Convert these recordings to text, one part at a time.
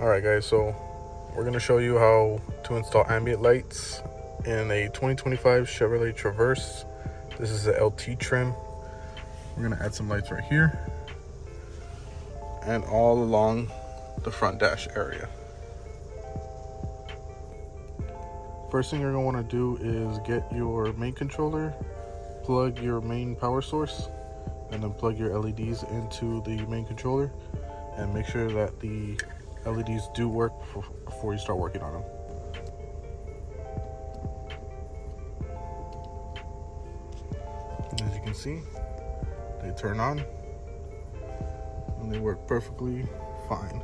Alright guys, so we're going to show you how to install ambient lights in a 2025 Chevrolet Traverse. This is the LT trim. We're going to add some lights right here and all along the front dash area. First thing you're going to want to do is get your main controller, plug your main power source, and then plug your LEDs into the main controller and make sure that the LEDs do work before you start working on them. As you can see, they turn on and they work perfectly fine.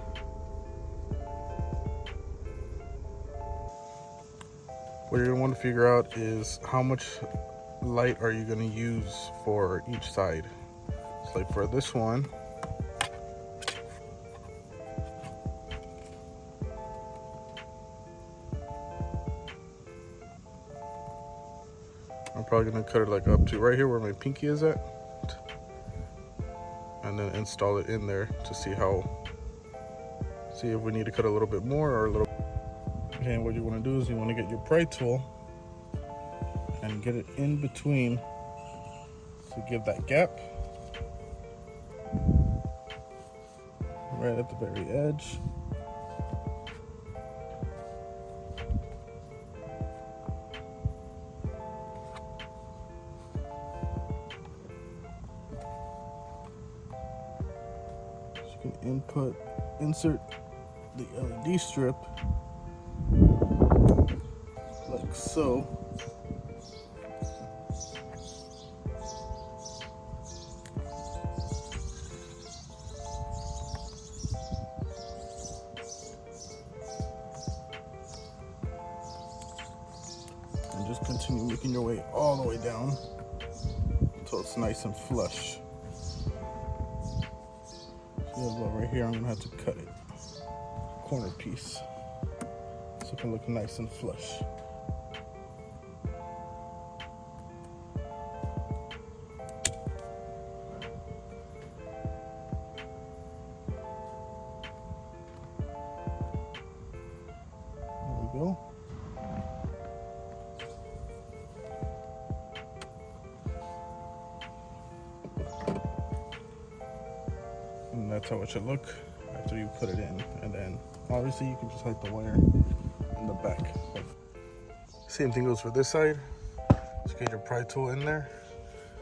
What you're going to want to figure out is how much light are you going to use for each side. So like for this one, I'm probably going to cut it like up to right here where my pinky is at, and then install it in there to see if we need to cut a little bit more or a little. Okay, what you want to do is you want to get your pry tool and get it in between to give that gap right at the very edge. So you can insert the LED strip like so. And just continue making your way all the way down until it's nice and flush. So right here, I'm gonna have to cut it, corner piece, so it can look nice and flush. There we go. And that's how it should look after you put it in. And then obviously you can just hide the wire in the back. Same thing goes for this side. Just get your pry tool in there.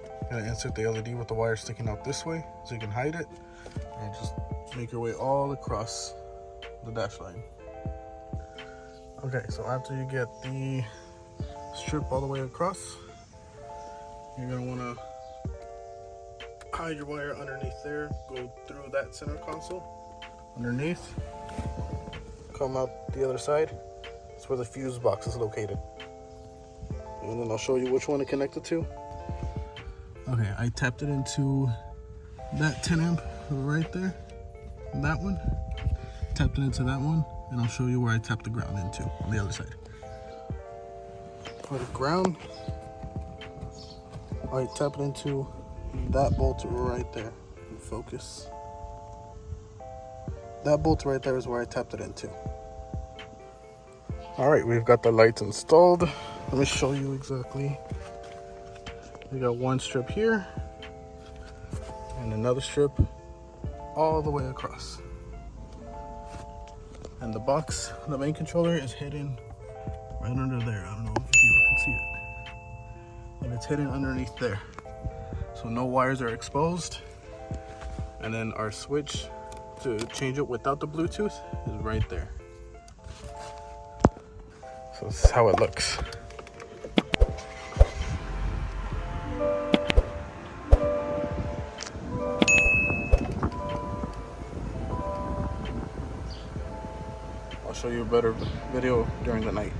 You're gonna insert the LED with the wire sticking out this way so you can hide it. And just make your way all across the dash line. Okay, so after you get the strip all the way across, you're gonna wanna hide your wire underneath there, go through that center console, underneath, come out the other side. That's where the fuse box is located. And then I'll show you which one to connect it to. Okay, I tapped it into that 10 amp right there, that one. Tapped it into that one, and I'll show you where I tapped the ground into on the other side. For the ground, I tap it into that bolt right there in focus. That bolt right there is where I tapped it into. All right, we've got the lights installed. Let me show you exactly. We got one strip here and another strip all the way across. And the box, the main controller, is hidden right under there. I don't know if you can see it, but it's hidden underneath there. So no wires are exposed. And then our switch to change it without the Bluetooth is right there. So this is how it looks. I'll show you a better video during the night.